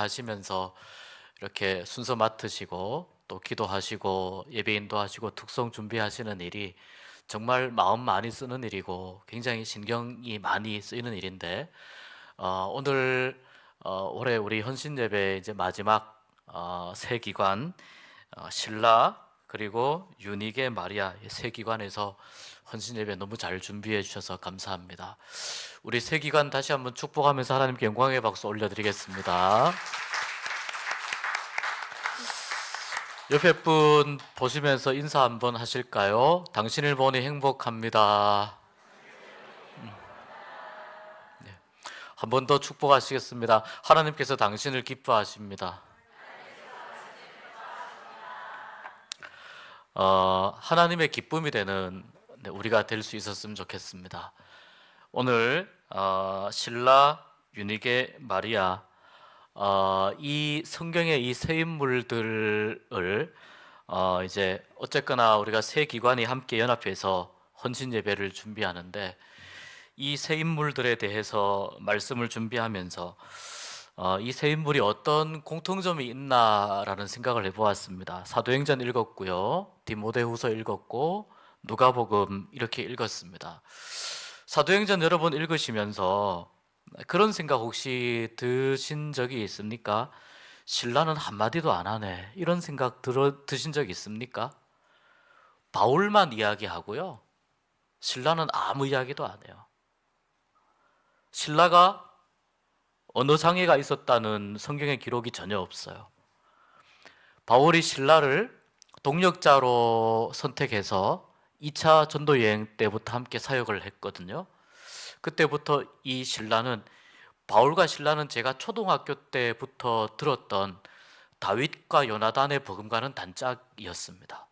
준비하시면서 이렇게 순서 맡으시고 또 기도하시고 예배인도 하시고 특송 준비하시는 일이 정말 마음 많이 쓰는 일이고 굉장히 신경이 많이 쓰이는 일인데 오늘 올해 우리 헌신 예배 이제 마지막 세 기관 신라 그리고 유니게 마리아 세 기관에서 헌신 예배 너무 잘 준비해 주셔서 감사합니다. 우리 세 기관 다시 한번 축복하면서 하나님께 영광의 박수 올려드리겠습니다. 옆에 분 보시면서 인사 한번 하실까요? 당신을 보니 행복합니다. 네. 한 번 더 축복하시겠습니다. 하나님께서 당신을 기뻐하십니다. 하나님의 기쁨이 되는 우리가 될 수 있었으면 좋겠습니다. 오늘 신라, 유니게, 마리아 이 성경의 이 세 인물들을 이제 어쨌거나 우리가 세 기관이 함께 연합해서 헌신 예배를 준비하는데 이 세 인물들에 대해서 말씀을 준비하면서 이 세 인물이 어떤 공통점이 있나라는 생각을 해보았습니다. 사도행전 읽었고요, 디모데후서 읽었고, 누가복음 이렇게 읽었습니다. 사도행전 여러 번 읽으시면서 그런 생각 혹시 드신 적이 있습니까? 신라는 한마디도 안 하네, 이런 생각 드신 적 있습니까? 바울만 이야기하고요, 신라는 아무 이야기도 안 해요. 신라가 언어 장애가 있었다는 성경의 기록이 전혀 없어요. 바울이 신라를 동역자로 선택해서 2차 전도 여행 때부터 함께 사역을 했거든요. 그때부터 이 신라는, 바울과 신라는 제가 초등학교 때부터 들었던 다윗과 요나단의 버금가는 단짝이었습니다.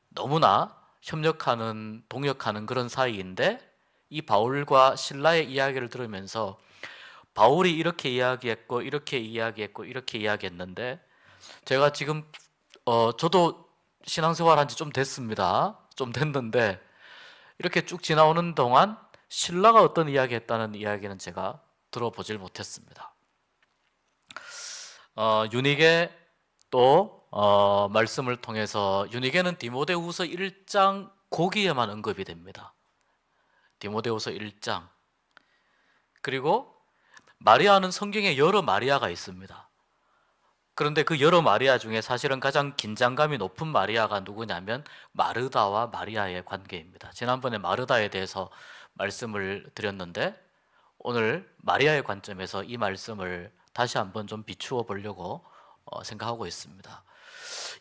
너무나 협력하는, 동역하는 그런 사이인데 이 바울과 신라의 이야기를 들으면서 바울이 이렇게 이야기했고 이렇게 이야기했고 이렇게 이야기했는데, 제가 지금 저도 신앙생활 한 지 좀 됐습니다. 좀 됐는데 이렇게 쭉 지나오는 동안 신라가 어떤 이야기 했다는 이야기는 제가 들어보질 못했습니다. 유니게 또 말씀을 통해서, 유니게는 디모데후서 1장 거기에만 언급이 됩니다. 디모데후서 1장. 그리고 마리아는 성경에 여러 마리아가 있습니다. 그런데 그 여러 마리아 중에 사실은 가장 긴장감이 높은 마리아가 누구냐면 마르다와 마리아의 관계입니다. 지난번에 마르다에 대해서 말씀을 드렸는데 오늘 마리아의 관점에서 이 말씀을 다시 한번 좀 비추어 보려고 생각하고 있습니다.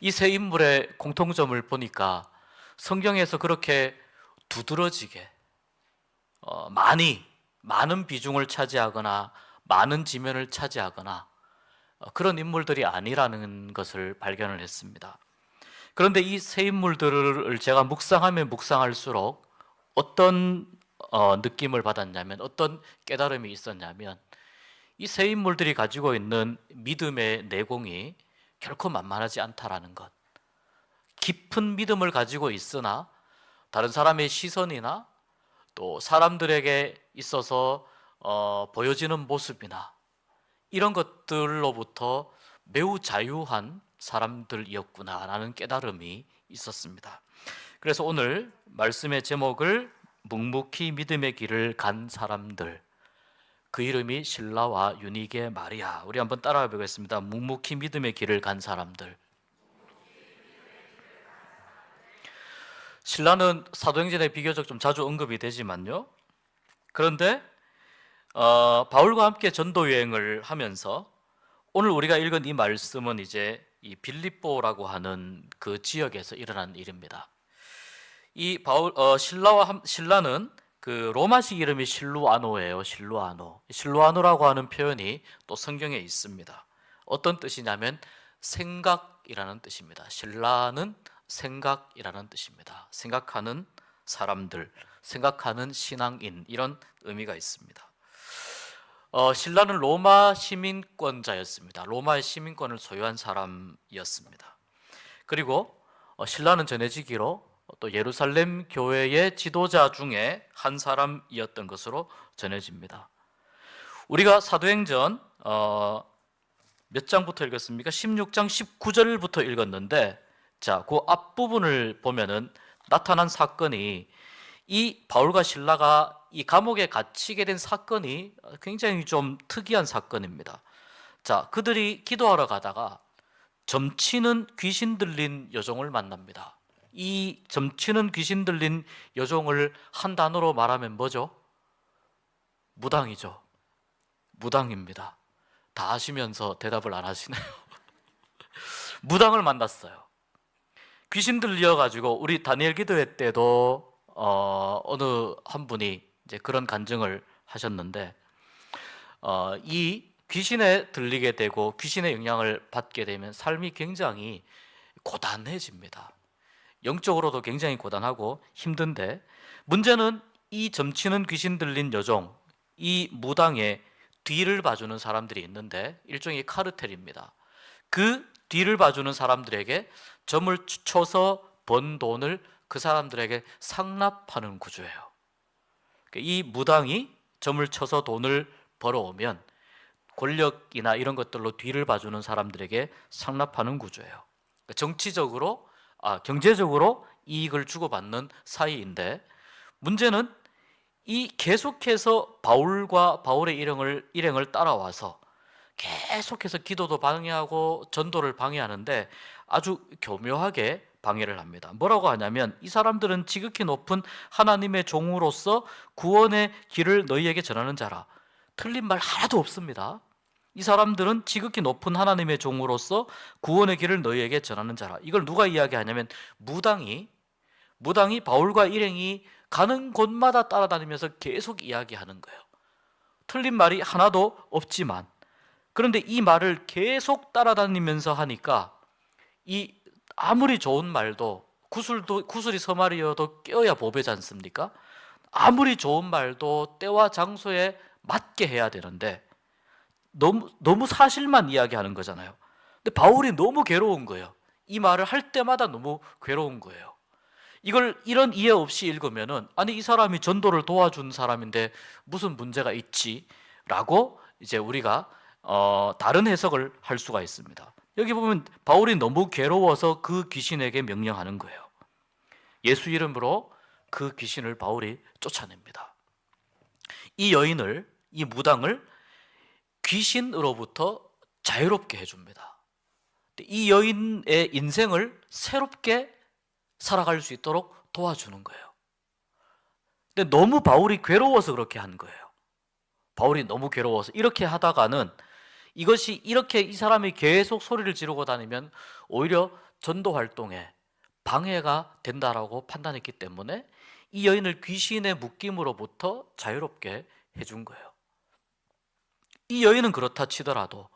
이 세 인물의 공통점을 보니까 성경에서 그렇게 두드러지게 많은 비중을 차지하거나 많은 지면을 차지하거나 그런 인물들이 아니라는 것을 발견을 했습니다. 그런데 이 세 인물들을 제가 묵상하면 묵상할수록 어떤 느낌을 받았냐면, 어떤 깨달음이 있었냐면, 이 세 인물들이 가지고 있는 믿음의 내공이 결코 만만하지 않다라는 것. 깊은 믿음을 가지고 있으나 다른 사람의 시선이나 또 사람들에게 있어서 보여지는 모습이나 이런 것들로부터 매우 자유한 사람들이었구나라는 깨달음이 있었습니다. 그래서 오늘 말씀의 제목을 묵묵히 믿음의 길을 간 사람들, 그 이름이 신라와 유니게, 마리아. 우리 한번 따라해 보겠습니다. 묵묵히 믿음의 길을 간 사람들. 신라는 사도행전에 비교적 좀 자주 언급이 되지만요, 그런데 바울과 함께 전도 여행을 하면서 오늘 우리가 읽은 이 말씀은 이제 이 빌립보라고 하는 그 지역에서 일어난 일입니다. 이 신라는 그 로마식 이름이 실루아노예요. 실루아노라고 하는 표현이 또 성경에 있습니다. 어떤 뜻이냐면 생각이라는 뜻입니다. 신라는 생각이라는 뜻입니다. 생각하는 사람들, 생각하는 신앙인, 이런 의미가 있습니다. 신라는 로마 시민권자였습니다. 로마의 시민권을 소유한 사람이었습니다. 그리고 신라는 전해지기로 또 예루살렘 교회의 지도자 중에 한 사람이었던 것으로 전해집니다. 우리가 사도행전 몇 장부터 읽었습니까? 16장 19절부터 읽었는데, 자, 그 앞부분을 보면은 나타난 사건이, 이 바울과 실라가 이 감옥에 갇히게 된 사건이 굉장히 좀 특이한 사건입니다. 자, 그들이 기도하러 가다가 점치는 귀신 들린 여종을 만납니다. 이 점치는 귀신 들린 여종을 한 단어로 말하면 뭐죠? 무당이죠. 무당입니다. 다 아시면서 대답을 안 하시네요. 무당을 만났어요. 귀신 들려가지고 우리 다니엘 기도회 때도 어느 한 분이 이제 그런 간증을 하셨는데, 이 귀신에 들리게 되고 귀신의 영향을 받게 되면 삶이 굉장히 고단해집니다. 영적으로도 굉장히 고단하고 힘든데, 문제는 이 점치는 귀신 들린 여종, 이 무당의 뒤를 봐주는 사람들이 있는데 일종의 카르텔입니다. 그 뒤를 봐주는 사람들에게 점을 쳐서 번 돈을 그 사람들에게 상납하는 구조예요. 이 무당이 점을 쳐서 돈을 벌어오면 권력이나 이런 것들로 뒤를 봐주는 사람들에게 상납하는 구조예요. 정치적으로, 경제적으로 이익을 주고받는 사이인데, 문제는 이 계속해서 바울과 바울의 일행을 따라와서 계속해서 기도도 방해하고 전도를 방해하는데 아주 교묘하게 방해를 합니다. 뭐라고 하냐면, 이 사람들은 지극히 높은 하나님의 종으로서 구원의 길을 너희에게 전하는 자라. 틀린 말 하나도 없습니다. 이 사람들은 지극히 높은 하나님의 종으로서 구원의 길을 너희에게 전하는 자라. 이걸 누가 이야기하냐면, 무당이 바울과 일행이 가는 곳마다 따라다니면서 계속 이야기하는 거예요. 틀린 말이 하나도 없지만, 그런데 이 말을 계속 따라다니면서 하니까 이 아무리 좋은 말도, 구슬이 서말이어도 껴야 보배지 않습니까? 아무리 좋은 말도 때와 장소에 맞게 해야 되는데 너무 사실만 이야기하는 거잖아요. 근데 바울이 너무 괴로운 거예요. 이 말을 할 때마다 너무 괴로운 거예요. 이걸 이런 이해 없이 읽으면은, 아니 이 사람이 전도를 도와준 사람인데 무슨 문제가 있지? 라고 이제 우리가 다른 해석을 할 수가 있습니다. 여기 보면 바울이 너무 괴로워서 그 귀신에게 명령하는 거예요. 예수 이름으로 그 귀신을 바울이 쫓아냅니다. 이 무당을 귀신으로부터 자유롭게 해줍니다. 이 여인의 인생을 새롭게 살아갈 수 있도록 도와주는 거예요. 근데 너무 바울이 괴로워서 그렇게 한 거예요. 바울이 너무 괴로워서. 이렇게 하다가는, 이것이 이렇게 이 사람이 계속 소리를 지르고 다니면 오히려 전도 활동에 방해가 된다라고 판단했기 때문에 이 여인을 귀신의 묶임으로부터 자유롭게 해준 거예요. 이 여인은 그렇다 치더라도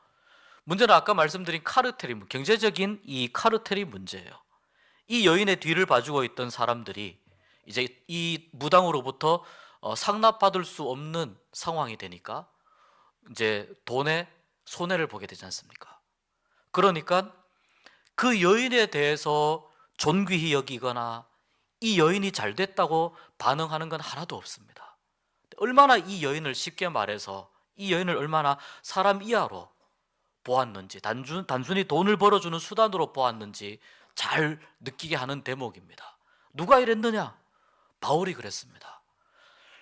문제는 아까 말씀드린 경제적인 이 카르텔이 문제예요. 이 여인의 뒤를 봐주고 있던 사람들이 이제 이 무당으로부터 상납받을 수 없는 상황이 되니까 이제 돈에 손해를 보게 되지 않습니까? 그러니까 그 여인에 대해서 존귀히 여기거나 이 여인이 잘 됐다고 반응하는 건 하나도 없습니다. 얼마나 이 여인을, 쉽게 말해서 이 여인을 얼마나 사람 이하로 보았는지, 단순히 돈을 벌어주는 수단으로 보았는지 잘 느끼게 하는 대목입니다. 누가 이랬느냐? 바울이 그랬습니다.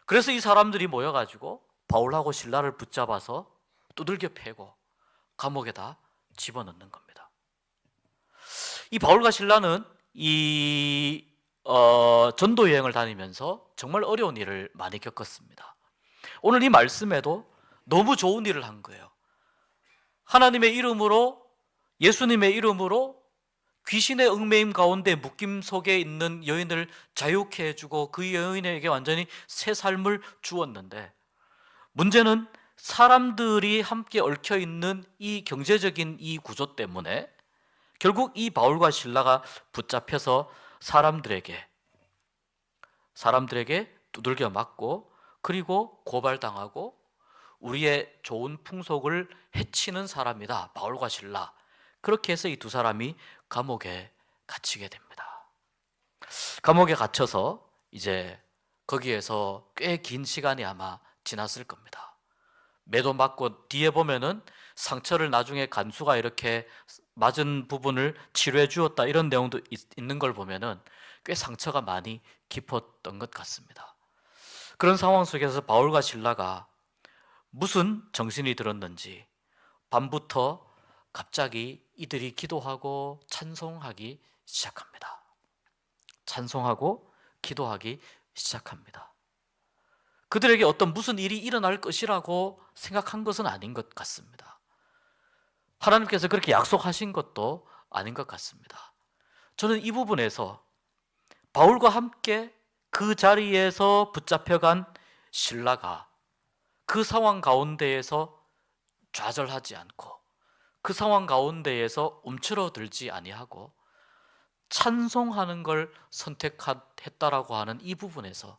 그래서 이 사람들이 모여가지고 바울하고 실라를 붙잡아서 두들겨 패고 감옥에다 집어넣는 겁니다. 이 바울과 실라는 이 전도 여행을 다니면서 정말 어려운 일을 많이 겪었습니다. 오늘 이 말씀에도 너무 좋은 일을 한 거예요. 하나님의 이름으로, 예수님의 이름으로 귀신의 얽매임 가운데 묶임 속에 있는 여인을 자유케 해주고 그 여인에게 완전히 새 삶을 주었는데, 문제는 사람들이 함께 얽혀있는 이 경제적인 이 구조 때문에 결국 이 바울과 실라가 붙잡혀서 사람들에게 두들겨 맞고, 그리고 고발당하고 우리의 좋은 풍속을 해치는 사람이다, 바울과 실라. 그렇게 해서 이 두 사람이 감옥에 갇히게 됩니다. 감옥에 갇혀서 이제 거기에서 꽤 긴 시간이 아마 지났을 겁니다. 매도 맞고 뒤에 보면은 상처를 나중에 간수가 이렇게 맞은 부분을 치료해 주었다, 이런 내용도 있는 걸 보면은 꽤 상처가 많이 깊었던 것 같습니다. 그런 상황 속에서 바울과 실라가 무슨 정신이 들었는지 밤부터 갑자기 이들이 기도하고 찬송하기 시작합니다. 찬송하고 기도하기 시작합니다. 그들에게 어떤 무슨 일이 일어날 것이라고 생각한 것은 아닌 것 같습니다. 하나님께서 그렇게 약속하신 것도 아닌 것 같습니다. 저는 이 부분에서 바울과 함께 그 자리에서 붙잡혀간 실라가 그 상황 가운데에서 좌절하지 않고 그 상황 가운데에서 움츠러들지 아니하고 찬송하는 걸 선택했다라고 하는 이 부분에서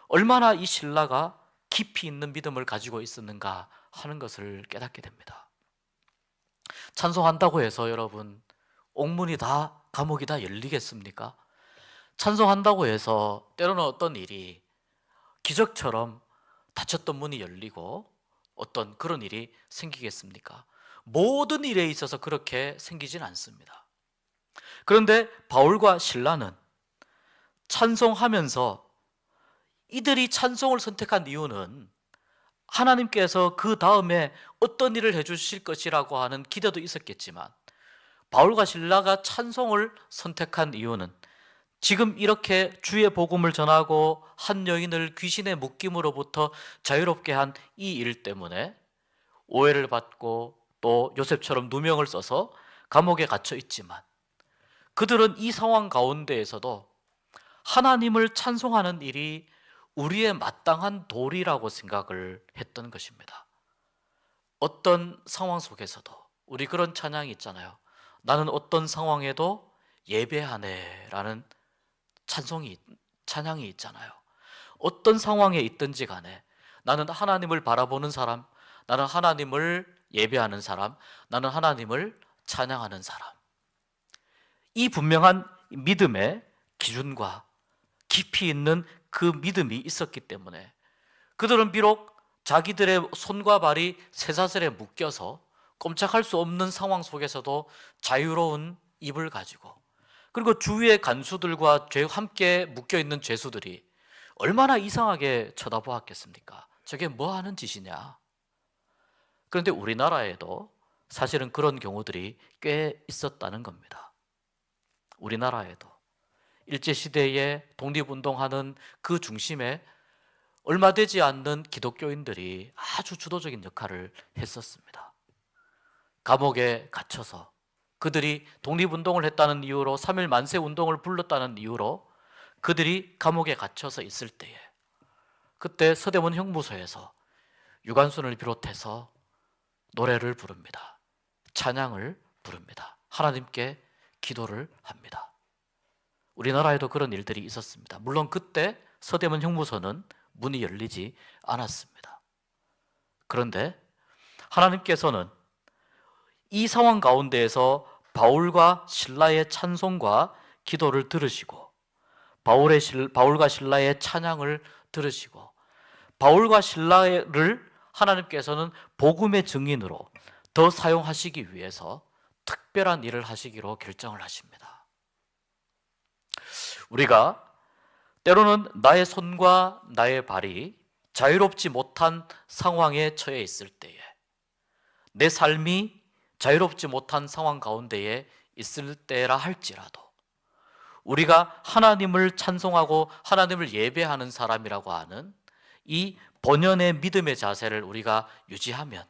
얼마나 이 실라가 깊이 있는 믿음을 가지고 있었는가 하는 것을 깨닫게 됩니다. 찬송한다고 해서 여러분 옥문이 다, 감옥이 다 열리겠습니까? 찬송한다고 해서 때로는 어떤 일이 기적처럼 닫혔던 문이 열리고 어떤 그런 일이 생기겠습니까? 모든 일에 있어서 그렇게 생기진 않습니다. 그런데 바울과 실라는 찬송하면서, 이들이 찬송을 선택한 이유는 하나님께서 그 다음에 어떤 일을 해주실 것이라고 하는 기대도 있었겠지만, 바울과 실라가 찬송을 선택한 이유는 지금 이렇게 주의 복음을 전하고 한 여인을 귀신의 묶임으로부터 자유롭게 한 이 일 때문에 오해를 받고 또 요셉처럼 누명을 써서 감옥에 갇혀 있지만, 그들은 이 상황 가운데에서도 하나님을 찬송하는 일이 우리의 마땅한 도리라고 생각을 했던 것입니다. 어떤 상황 속에서도 우리 그런 찬양이 있잖아요. 나는 어떤 상황에도 예배하네 라는 찬양이 있잖아요. 어떤 상황에 있든지 간에 나는 하나님을 바라보는 사람, 나는 하나님을 예배하는 사람, 나는 하나님을 찬양하는 사람. 이 분명한 믿음의 기준과 깊이 있는 그 믿음이 있었기 때문에 그들은 비록 자기들의 손과 발이 쇠사슬에 묶여서 꼼짝할 수 없는 상황 속에서도 자유로운 입을 가지고, 그리고 주위의 간수들과 함께 묶여있는 죄수들이 얼마나 이상하게 쳐다보았겠습니까? 저게 뭐 하는 짓이냐? 그런데 우리나라에도 사실은 그런 경우들이 꽤 있었다는 겁니다. 우리나라에도 일제시대에 독립운동하는 그 중심에 얼마 되지 않는 기독교인들이 아주 주도적인 역할을 했었습니다. 감옥에 갇혀서 그들이 독립운동을 했다는 이유로, 3.1 만세운동을 불렀다는 이유로 그들이 감옥에 갇혀서 있을 때에, 그때 서대문 형무소에서 유관순을 비롯해서 노래를 부릅니다. 찬양을 부릅니다. 하나님께 기도를 합니다. 우리나라에도 그런 일들이 있었습니다. 물론 그때 서대문 형무소는 문이 열리지 않았습니다. 그런데 하나님께서는 이 상황 가운데에서 바울과 실라의 찬송과 기도를 들으시고, 바울과 실라의 찬양을 들으시고, 바울과 실라를 하나님께서는 복음의 증인으로 더 사용하시기 위해서 특별한 일을 하시기로 결정을 하십니다. 우리가 때로는 나의 손과 나의 발이 자유롭지 못한 상황에 처해 있을 때에, 내 삶이 자유롭지 못한 상황 가운데에 있을 때라 할지라도 우리가 하나님을 찬송하고 하나님을 예배하는 사람이라고 하는 이 본연의 믿음의 자세를 우리가 유지하면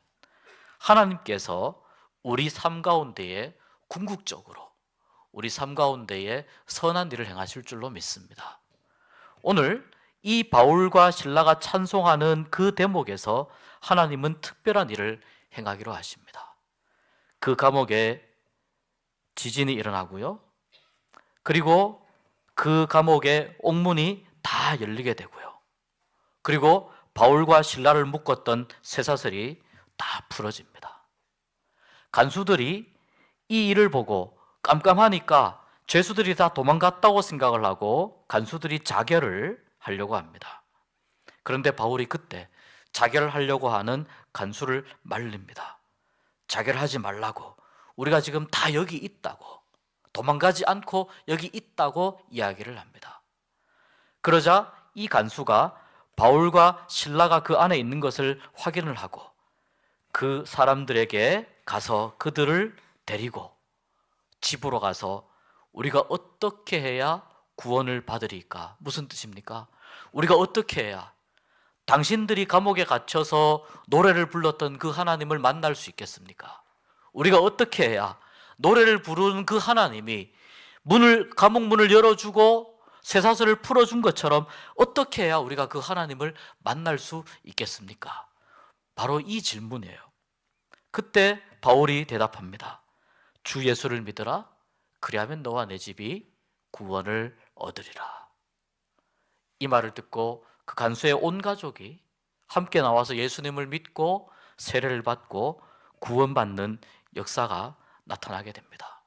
하나님께서 우리 삶 가운데에 궁극적으로 우리 삶 가운데에 선한 일을 행하실 줄로 믿습니다. 오늘 이 바울과 실라가 찬송하는 그 대목에서 하나님은 특별한 일을 행하기로 하십니다. 그 감옥에 지진이 일어나고요. 그리고 그 감옥의 옥문이 다 열리게 되고요. 그리고 바울과 실라를 묶었던 쇠사슬이 다 풀어집니다. 간수들이 이 일을 보고 깜깜하니까 죄수들이 다 도망갔다고 생각을 하고 간수들이 자결을 하려고 합니다. 그런데 바울이 그때 자결하려고 하는 간수를 말립니다. 자결하지 말라고, 우리가 지금 다 여기 있다고, 도망가지 않고 여기 있다고 이야기를 합니다. 그러자 이 간수가 바울과 실라가 그 안에 있는 것을 확인을 하고 그 사람들에게 가서 그들을 데리고 집으로 가서 우리가 어떻게 해야 구원을 받으리까? 무슨 뜻입니까? 우리가 어떻게 해야 당신들이 감옥에 갇혀서 노래를 불렀던 그 하나님을 만날 수 있겠습니까? 우리가 어떻게 해야 노래를 부르는 그 하나님이 감옥 문을 열어주고 쇠사슬을 풀어준 것처럼 어떻게 해야 우리가 그 하나님을 만날 수 있겠습니까? 바로 이 질문이에요. 그때 바울이 대답합니다. 주 예수를 믿으라. 그리하면 너와 내 집이 구원을 얻으리라. 이 말을 듣고 그 간수의 온 가족이 함께 나와서 예수님을 믿고 세례를 받고 구원받는 역사가 나타나게 됩니다.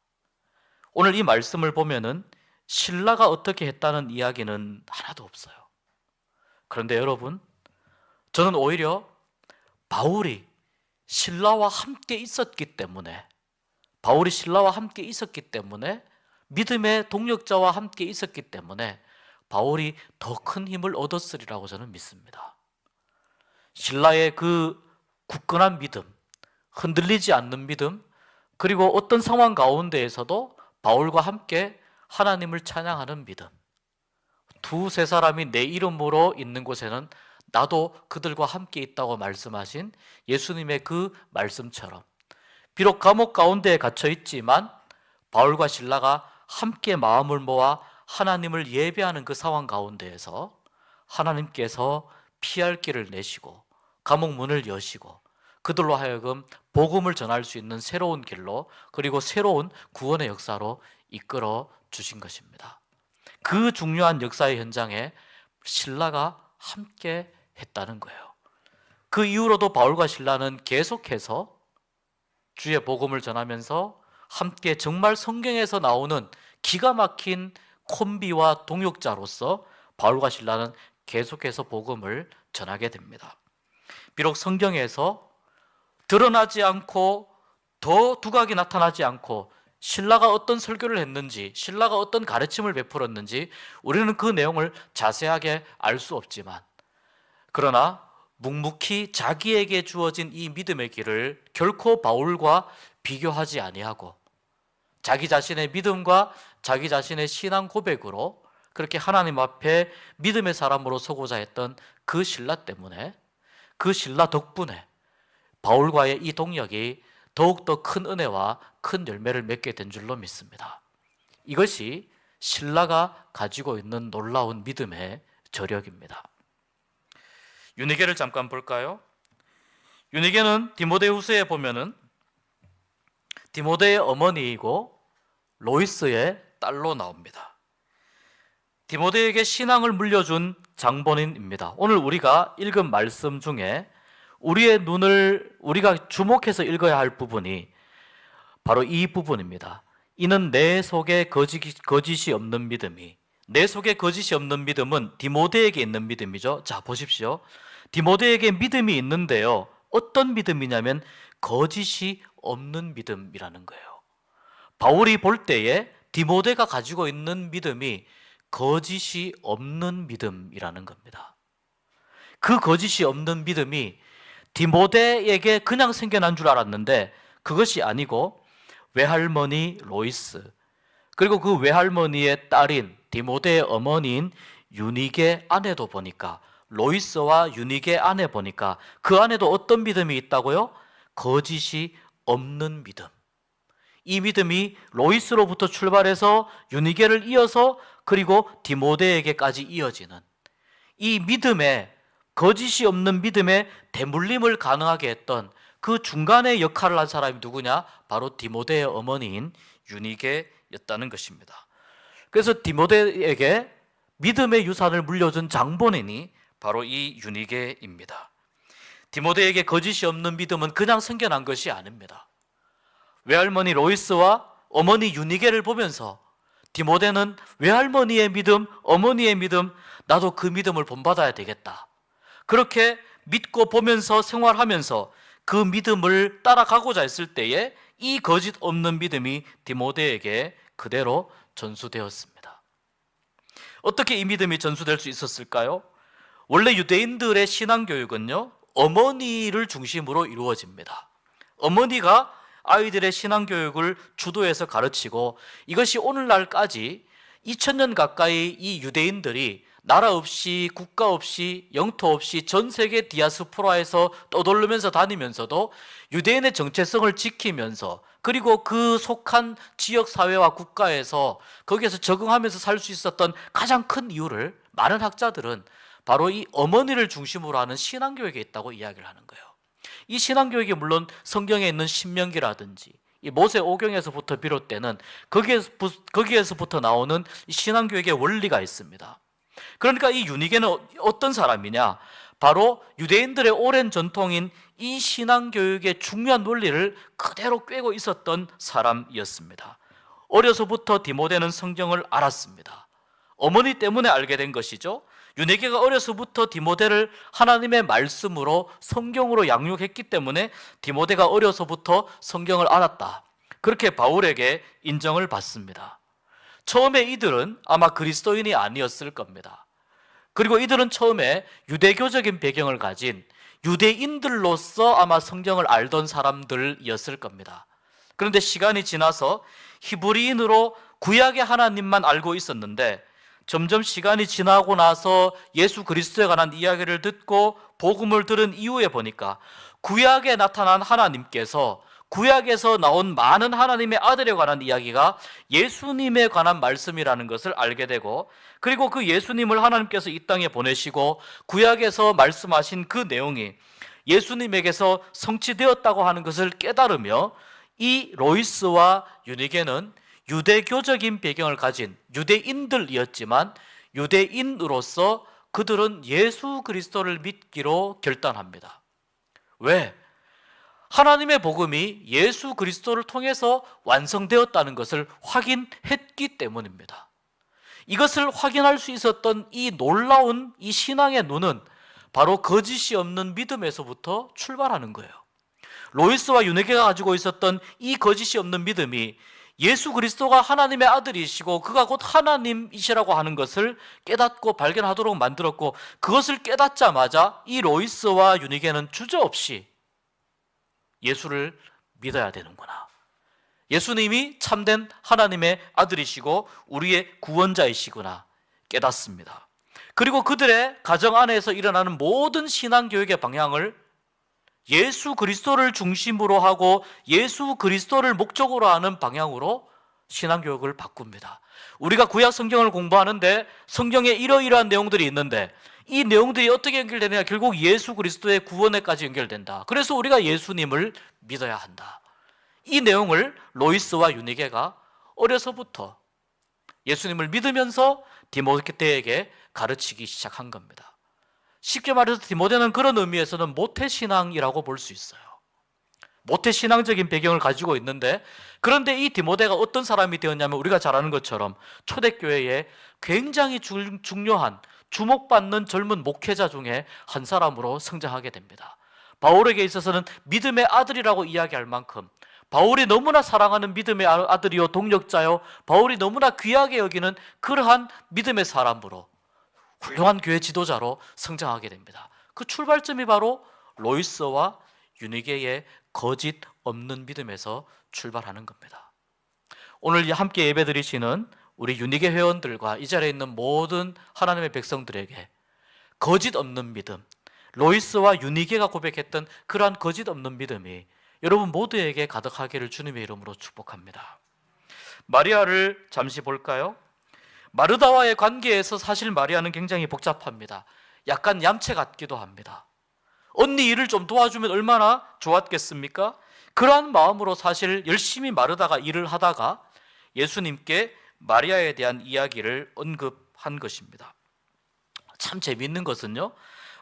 오늘 이 말씀을 보면은 실라가 어떻게 했다는 이야기는 하나도 없어요. 그런데 여러분, 저는 오히려 바울이 실라와 함께 있었기 때문에 믿음의 동력자와 함께 있었기 때문에 바울이 더 큰 힘을 얻었으리라고 저는 믿습니다. 실라의 그 굳건한 믿음, 흔들리지 않는 믿음, 그리고 어떤 상황 가운데에서도 바울과 함께 하나님을 찬양하는 믿음. 두세 사람이 내 이름으로 있는 곳에는 나도 그들과 함께 있다고 말씀하신 예수님의 그 말씀처럼 비록 감옥 가운데에 갇혀 있지만 바울과 실라가 함께 마음을 모아 하나님을 예배하는 그 상황 가운데에서 하나님께서 피할 길을 내시고 감옥 문을 여시고 그들로 하여금 복음을 전할 수 있는 새로운 길로, 그리고 새로운 구원의 역사로 이끌어 주신 것입니다. 그 중요한 역사의 현장에 실라가 함께 했다는 거예요. 그 이후로도 바울과 실라는 계속해서 주의 복음을 전하면서 함께 정말 성경에서 나오는 기가 막힌 콤비와 동역자로서 바울과 실라는 계속해서 복음을 전하게 됩니다. 비록 성경에서 드러나지 않고 더 두각이 나타나지 않고 실라가 어떤 설교를 했는지, 실라가 어떤 가르침을 베풀었는지 우리는 그 내용을 자세하게 알 수 없지만, 그러나 묵묵히 자기에게 주어진 이 믿음의 길을 결코 바울과 비교하지 아니하고 자기 자신의 믿음과 자기 자신의 신앙 고백으로 그렇게 하나님 앞에 믿음의 사람으로 서고자 했던 그 실라 때문에, 그 실라 덕분에 바울과의 이 동력이 더욱더 큰 은혜와 큰 열매를 맺게 된 줄로 믿습니다. 이것이 실라가 가지고 있는 놀라운 믿음의 저력입니다. 유니게를 잠깐 볼까요? 유니게는 디모데후서에 보면은 디모데의 어머니이고 로이스의 딸로 나옵니다. 디모데에게 신앙을 물려준 장본인입니다. 오늘 우리가 읽은 말씀 중에 우리가 주목해서 읽어야 할 부분이 바로 이 부분입니다. 이는 내 속에 거짓이 없는 믿음이, 내 속에 거짓이 없는 믿음은 디모데에게 있는 믿음이죠. 자, 보십시오. 디모데에게 믿음이 있는데요, 어떤 믿음이냐면 거짓이 없는 믿음이라는 거예요. 바울이 볼 때에 디모데가 가지고 있는 믿음이 거짓이 없는 믿음이라는 겁니다. 그 거짓이 없는 믿음이 디모데에게 그냥 생겨난 줄 알았는데 그것이 아니고 외할머니 로이스, 그리고 그 외할머니의 딸인 디모데의 어머니인 유니게 아내도 보니까, 로이스와 유니게 아내 보니까 그 안에도 어떤 믿음이 있다고요? 거짓이 없는 믿음. 이 믿음이 로이스로부터 출발해서 유니게를 이어서 그리고 디모데에게까지 이어지는 이 믿음의, 거짓이 없는 믿음의 대물림을 가능하게 했던 그 중간의 역할을 한 사람이 누구냐? 바로 디모데의 어머니인 유니게였다는 것입니다. 그래서 디모데에게 믿음의 유산을 물려준 장본인이 바로 이 유니게입니다. 디모데에게 거짓이 없는 믿음은 그냥 생겨난 것이 아닙니다. 외할머니 로이스와 어머니 유니게를 보면서 디모데는 외할머니의 믿음, 어머니의 믿음, 나도 그 믿음을 본받아야 되겠다, 그렇게 믿고 보면서 생활하면서 그 믿음을 따라가고자 했을 때에 이 거짓 없는 믿음이 디모데에게 그대로 전수되었습니다. 어떻게 이 믿음이 전수될 수 있었을까요? 원래 유대인들의 신앙교육은요, 어머니를 중심으로 이루어집니다. 어머니가 아이들의 신앙교육을 주도해서 가르치고, 이것이 오늘날까지 2000년 가까이 이 유대인들이 나라 없이, 국가 없이, 영토 없이 전 세계 디아스포라에서 떠돌면서 다니면서도 유대인의 정체성을 지키면서, 그리고 그 속한 지역 사회와 국가에서 거기에서 적응하면서 살 수 있었던 가장 큰 이유를 많은 학자들은 바로 이 어머니를 중심으로 하는 신앙교육에 있다고 이야기를 하는 거예요. 이 신앙교육이 물론 성경에 있는 신명기라든지 이 모세 오경에서부터 비롯되는 거기에서부터 나오는 이 신앙교육의 원리가 있습니다. 그러니까 이 유니게는 어떤 사람이냐? 바로 유대인들의 오랜 전통인 이 신앙교육의 중요한 논리를 그대로 꿰고 있었던 사람이었습니다. 어려서부터 디모데는 성경을 알았습니다. 어머니 때문에 알게 된 것이죠. 유네게가 어려서부터 디모데를 하나님의 말씀으로 성경으로 양육했기 때문에 디모데가 어려서부터 성경을 알았다, 그렇게 바울에게 인정을 받습니다. 처음에 이들은 아마 그리스도인이 아니었을 겁니다. 그리고 이들은 처음에 유대교적인 배경을 가진 유대인들로서 아마 성경을 알던 사람들이었을 겁니다. 그런데 시간이 지나서 히브리인으로 구약의 하나님만 알고 있었는데, 점점 시간이 지나고 나서 예수 그리스도에 관한 이야기를 듣고 복음을 들은 이후에 보니까 구약에 나타난 하나님께서, 구약에서 나온 많은 하나님의 아들에 관한 이야기가 예수님에 관한 말씀이라는 것을 알게 되고, 그리고 그 예수님을 하나님께서 이 땅에 보내시고 구약에서 말씀하신 그 내용이 예수님에게서 성취되었다고 하는 것을 깨달으며, 이 로이스와 유니게는 유대교적인 배경을 가진 유대인들이었지만 유대인으로서 그들은 예수 그리스도를 믿기로 결단합니다. 왜? 하나님의 복음이 예수 그리스도를 통해서 완성되었다는 것을 확인했기 때문입니다. 이것을 확인할 수 있었던 이 놀라운 이 신앙의 눈은 바로 거짓이 없는 믿음에서부터 출발하는 거예요. 로이스와 유네게가 가지고 있었던 이 거짓이 없는 믿음이 예수 그리스도가 하나님의 아들이시고 그가 곧 하나님이시라고 하는 것을 깨닫고 발견하도록 만들었고, 그것을 깨닫자마자 이 로이스와 유니게는 주저없이 예수를 믿어야 되는구나, 예수님이 참된 하나님의 아들이시고 우리의 구원자이시구나 깨닫습니다. 그리고 그들의 가정 안에서 일어나는 모든 신앙교육의 방향을 예수 그리스도를 중심으로 하고 예수 그리스도를 목적으로 하는 방향으로 신앙교육을 바꿉니다. 우리가 구약 성경을 공부하는데 성경에 이러이러한 내용들이 있는데 이 내용들이 어떻게 연결되느냐? 결국 예수 그리스도의 구원에까지 연결된다. 그래서 우리가 예수님을 믿어야 한다. 이 내용을 로이스와 유니게가 어려서부터 예수님을 믿으면서 디모데에게 가르치기 시작한 겁니다. 쉽게 말해서 디모데는 그런 의미에서는 모태신앙이라고 볼 수 있어요. 모태신앙적인 배경을 가지고 있는데, 그런데 이 디모데가 어떤 사람이 되었냐면 우리가 잘 아는 것처럼 초대교회에 굉장히 중요한 주목받는 젊은 목회자 중에 한 사람으로 성장하게 됩니다. 바울에게 있어서는 믿음의 아들이라고 이야기할 만큼, 바울이 너무나 사랑하는 믿음의 아들이요 동력자요, 바울이 너무나 귀하게 여기는 그러한 믿음의 사람으로, 훌륭한 교회 지도자로 성장하게 됩니다. 그 출발점이 바로 로이스와 유니게의 거짓 없는 믿음에서 출발하는 겁니다. 오늘 함께 예배드리시는 우리 유니게 회원들과 이 자리에 있는 모든 하나님의 백성들에게 거짓 없는 믿음, 로이스와 유니게가 고백했던 그러한 거짓 없는 믿음이 여러분 모두에게 가득하기를 주님의 이름으로 축복합니다. 마리아를 잠시 볼까요? 마르다와의 관계에서 사실 마리아는 굉장히 복잡합니다. 약간 얌체 같기도 합니다. 언니 일을 좀 도와주면 얼마나 좋았겠습니까? 그러한 마음으로 사실 열심히 마르다가 일을 하다가 예수님께 마리아에 대한 이야기를 언급한 것입니다. 참 재미있는 것은요,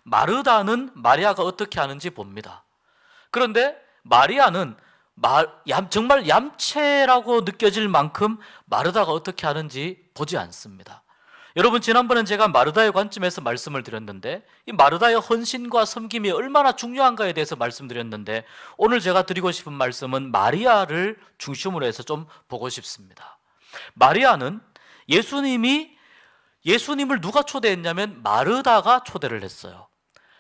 마르다는 마리아가 어떻게 하는지 봅니다. 그런데 마리아는 정말 얌체라고 느껴질 만큼 마르다가 어떻게 하는지 보지 않습니다. 여러분, 지난번엔 제가 마르다의 관점에서 말씀을 드렸는데 이 마르다의 헌신과 섬김이 얼마나 중요한가에 대해서 말씀드렸는데, 오늘 제가 드리고 싶은 말씀은 마리아를 중심으로 해서 좀 보고 싶습니다. 마리아는 예수님을 누가 초대했냐면 마르다가 초대를 했어요.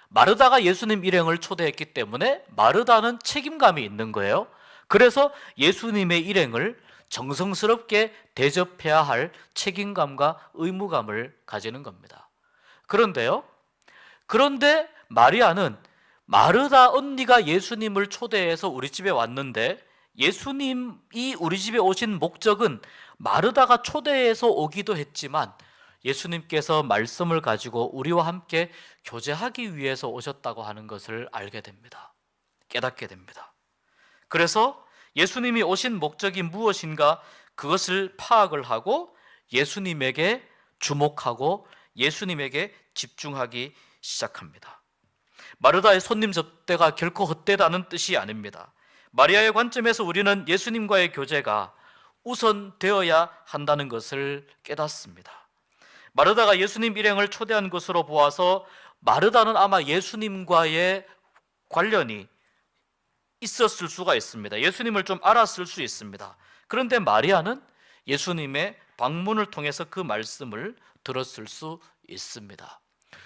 마르다가 예수님 일행을 초대했기 때문에 마르다는 책임감이 있는 거예요. 그래서 예수님의 일행을 정성스럽게 대접해야 할 책임감과 의무감을 가지는 겁니다. 그런데 마리아는 마르다 언니가 예수님을 초대해서 우리 집에 왔는데, 예수님이 우리 집에 오신 목적은 마르다가 초대해서 오기도 했지만 예수님께서 말씀을 가지고 우리와 함께 교제하기 위해서 오셨다고 하는 것을 알게 됩니다. 깨닫게 됩니다. 그래서 예수님이 오신 목적이 무엇인가, 그것을 파악을 하고 예수님에게 주목하고 예수님에게 집중하기 시작합니다. 마르다의 손님 접대가 결코 헛되다는 뜻이 아닙니다. 마리아의 관점에서 우리는 예수님과의 교제가 우선되어야 한다는 것을 깨닫습니다. 마르다가 예수님 일행을 초대한 것으로 보아서 마르다는 아마 예수님과의 관련이 있었을 수가 있습니다. 예수님을 좀 알았을 수 있습니다. 그런데 마리아는 예수님의 방문을 통해서 그 말씀을 들었을 수 있습니다.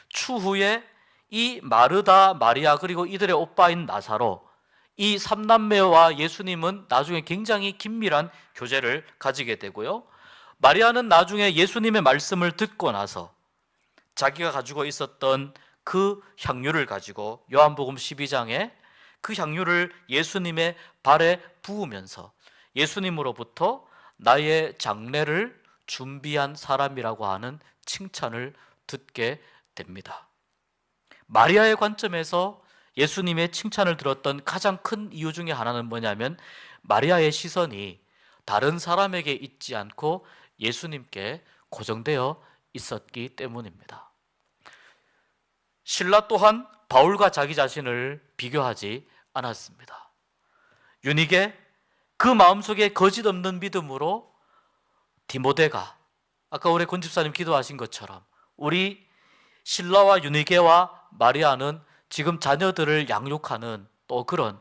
추후에 이 마르다, 마리아, 그리고 이들의 오빠인 나사로, 이 삼남매와 예수님은 나중에 굉장히 긴밀한 교제를 가지게 되고요, 마리아는 나중에 예수님의 말씀을 듣고 나서 자기가 가지고 있었던 그 향유를 가지고 요한복음 12장에 그 향유를 예수님의 발에 부으면서 예수님으로부터 나의 장례를 준비한 사람이라고 하는 칭찬을 듣게 됩니다. 마리아의 관점에서 예수님의 칭찬을 들었던 가장 큰 이유 중에 하나는 뭐냐면, 마리아의 시선이 다른 사람에게 있지 않고 예수님께 고정되어 있었기 때문입니다. 신라 또한 바울과 자기 자신을 비교하지 않았습니다. 유니게 그 마음속에 거짓 없는 믿음으로 디모데가, 아까 우리 권 집사님 기도하신 것처럼 우리 신라와 유니게와 마리아는 지금 자녀들을 양육하는 또 그런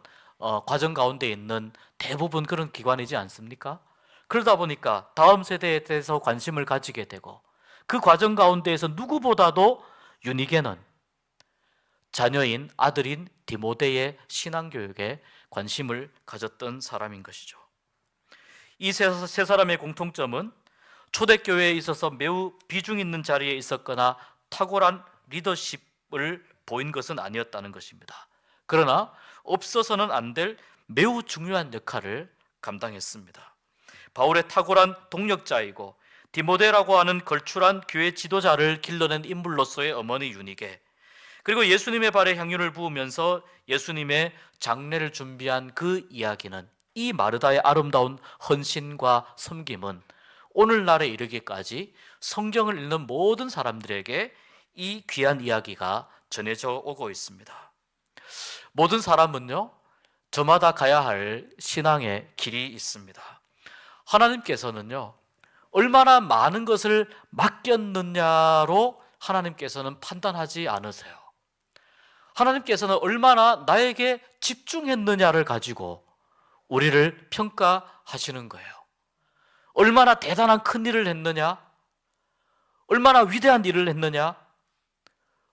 과정 가운데 있는 대부분 그런 기관이지 않습니까? 그러다 보니까 다음 세대에 대해서 관심을 가지게 되고, 그 과정 가운데에서 누구보다도 유니게는 자녀인 아들인 디모데의 신앙교육에 관심을 가졌던 사람인 것이죠. 이 세 사람의 공통점은 초대교회에 있어서 매우 비중 있는 자리에 있었거나 탁월한 리더십을 보인 것은 아니었다는 것입니다. 그러나 없어서는 안 될 매우 중요한 역할을 감당했습니다. 바울의 탁월한 동력자이고 디모데라고 하는 걸출한 교회 지도자를 길러낸 인물로서의 어머니 유니게, 그리고 예수님의 발에 향유를 부으면서 예수님의 장례를 준비한 그 이야기는, 이 마르다의 아름다운 헌신과 섬김은 오늘날에 이르기까지 성경을 읽는 모든 사람들에게 이 귀한 이야기가 전해져 오고 있습니다. 모든 사람은요, 저마다 가야 할 신앙의 길이 있습니다. 하나님께서는요, 얼마나 많은 것을 맡겼느냐로 하나님께서는 판단하지 않으세요. 하나님께서는 얼마나 나에게 집중했느냐를 가지고 우리를 평가하시는 거예요. 얼마나 대단한 큰 일을 했느냐, 얼마나 위대한 일을 했느냐.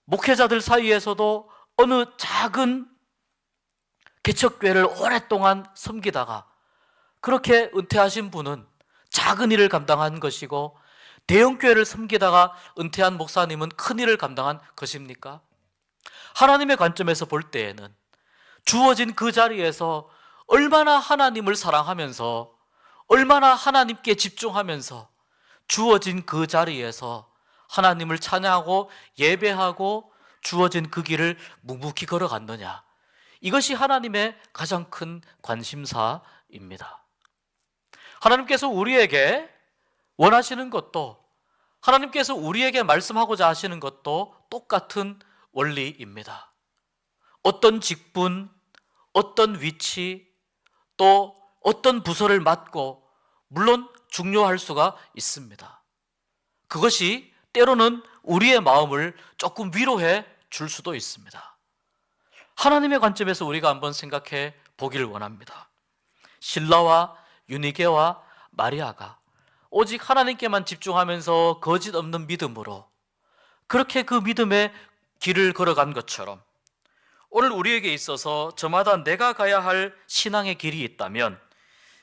목회자들 사이에서도 어느 작은 개척교회를 오랫동안 섬기다가 그렇게 은퇴하신 분은 작은 일을 감당한 것이고, 대형교회를 섬기다가 은퇴한 목사님은 큰 일을 감당한 것입니까? 하나님의 관점에서 볼 때에는 주어진 그 자리에서 얼마나 하나님을 사랑하면서, 얼마나 하나님께 집중하면서 주어진 그 자리에서 하나님을 찬양하고 예배하고 주어진 그 길을 묵묵히 걸어갔느냐, 이것이 하나님의 가장 큰 관심사입니다. 하나님께서 우리에게 원하시는 것도, 하나님께서 우리에게 말씀하고자 하시는 것도 똑같은 원리입니다. 어떤 직분, 어떤 위치, 또 어떤 부서를 맡고 물론 중요할 수가 있습니다. 그것이 때로는 우리의 마음을 조금 위로해 줄 수도 있습니다. 하나님의 관점에서 우리가 한번 생각해 보기를 원합니다. 실라와 유니게와 마리아가 오직 하나님께만 집중하면서 거짓 없는 믿음으로 그렇게 그 믿음의 길을 걸어간 것처럼 오늘 우리에게 있어서 저마다 내가 가야 할 신앙의 길이 있다면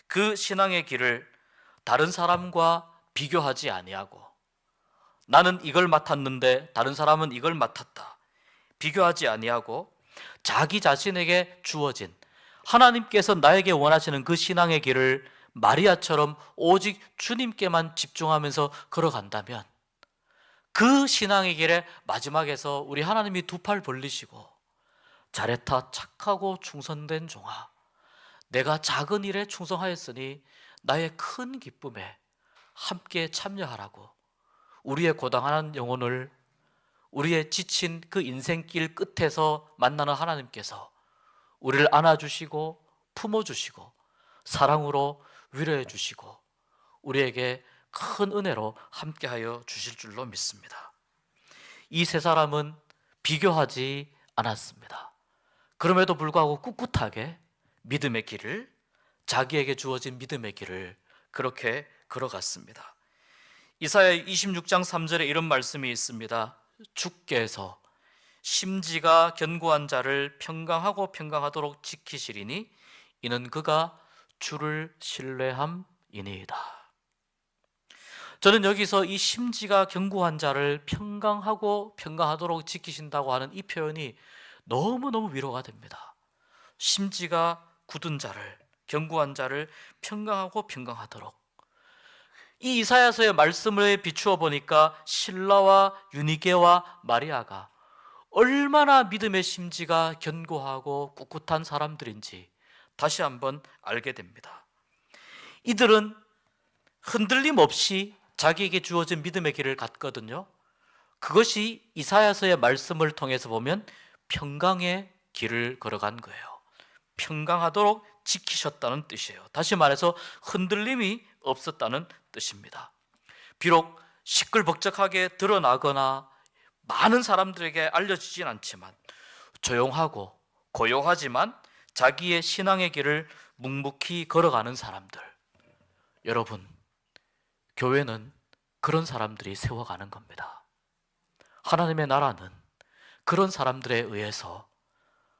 그 신앙의 길을 다른 사람과 비교하지 아니하고 나는 이걸 맡았는데 다른 사람은 이걸 맡았다 비교하지 아니하고 자기 자신에게 주어진 하나님께서 나에게 원하시는 그 신앙의 길을 마리아처럼 오직 주님께만 집중하면서 걸어간다면 그 신앙의 길의 마지막에서 우리 하나님이 두 팔 벌리시고 잘했다 착하고 충성된 종아 내가 작은 일에 충성하였으니 나의 큰 기쁨에 함께 참여하라고 우리의 고단한 영혼을 우리의 지친 그 인생길 끝에서 만나는 하나님께서 우리를 안아주시고 품어주시고 사랑으로 위로해 주시고 우리에게 큰 은혜로 함께하여 주실 줄로 믿습니다. 이 세 사람은 비교하지 않았습니다. 그럼에도 불구하고 꿋꿋하게 믿음의 길을 자기에게 주어진 믿음의 길을 그렇게 걸어갔습니다. 이사야 26장 3절에 이런 말씀이 있습니다. 주께서 심지가 견고한 자를 평강하고 평강하도록 지키시리니 이는 그가 주를 신뢰함이니이다. 저는 여기서 이 심지가 견고한 자를 평강하고 평강하도록 지키신다고 하는 이 표현이 너무너무 위로가 됩니다. 심지가 굳은 자를, 견고한 자를 평강하고 평강하도록. 이 이사야서의 말씀을 비추어 보니까 실라와 유니게와 마리아가 얼마나 믿음의 심지가 견고하고 꿋꿋한 사람들인지 다시 한번 알게 됩니다. 이들은 흔들림 없이 자기에게 주어진 믿음의 길을 갔거든요. 그것이 이사야서의 말씀을 통해서 보면 평강의 길을 걸어간 거예요. 평강하도록 지키셨다는 뜻이에요. 다시 말해서 흔들림이 없었다는 뜻입니다. 비록 시끌벅적하게 드러나거나 많은 사람들에게 알려지진 않지만 조용하고 고요하지만 자기의 신앙의 길을 묵묵히 걸어가는 사람들, 여러분, 교회는 그런 사람들이 세워가는 겁니다. 하나님의 나라는 그런 사람들에 의해서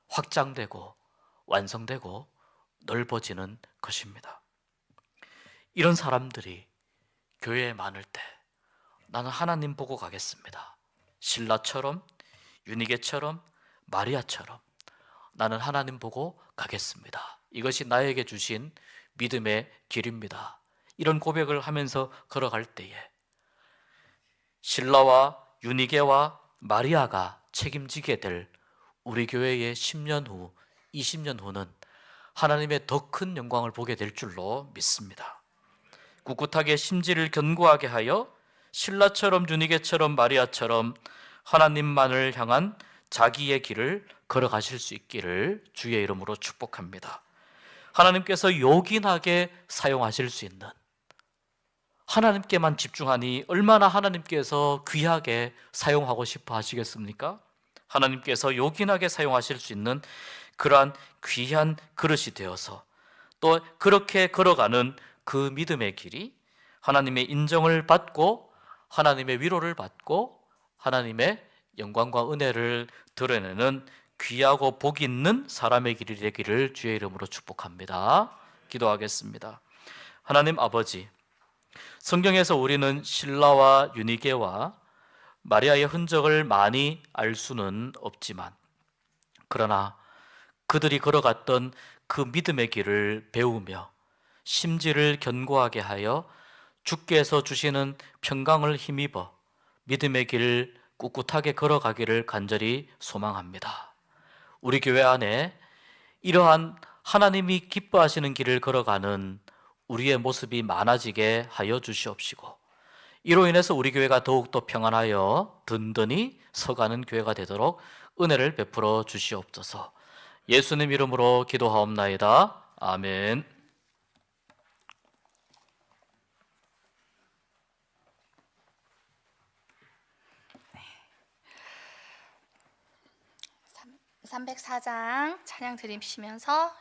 확장되고 완성되고 넓어지는 것입니다. 이런 사람들이 교회에 많을 때 나는 하나님 보고 가겠습니다. 실라처럼, 유니게처럼, 마리아처럼 나는 하나님 보고 가겠습니다. 이것이 나에게 주신 믿음의 길입니다. 이런 고백을 하면서 걸어갈 때에 실라와 유니게와 마리아가 책임지게 될 우리 교회의 10년 후, 20년 후는 하나님의 더 큰 영광을 보게 될 줄로 믿습니다. 꿋꿋하게 심지를 견고하게 하여 실라처럼 유니게처럼 마리아처럼 하나님만을 향한 자기의 길을 걸어가실 수 있기를 주의 이름으로 축복합니다. 하나님께서 요긴하게 사용하실 수 있는, 하나님께만 집중하니 얼마나 하나님께서 귀하게 사용하고 싶어 하시겠습니까? 하나님께서 요긴하게 사용하실 수 있는 그러한 귀한 그릇이 되어서 또 그렇게 걸어가는 그 믿음의 길이 하나님의 인정을 받고 하나님의 위로를 받고 하나님의 영광과 은혜를 드러내는 귀하고 복 있는 사람의 길이 되기를 주의 이름으로 축복합니다. 기도하겠습니다. 하나님 아버지, 성경에서 우리는 실라와 유니게와 마리아의 흔적을 많이 알 수는 없지만 그러나 그들이 걸어갔던 그 믿음의 길을 배우며 심지를 견고하게 하여 주께서 주시는 평강을 힘입어 믿음의 길을 꿋꿋하게 걸어가기를 간절히 소망합니다. 우리 교회 안에 이러한 하나님이 기뻐하시는 길을 걸어가는 우리의 모습이 많아지게 하여 주시옵시고 이로 인해서 우리 교회가 더욱더 평안하여 든든히 서가는 교회가 되도록 은혜를 베풀어 주시옵소서. 예수님 이름으로 기도하옵나이다. 아멘. 304장 찬양 드리시면서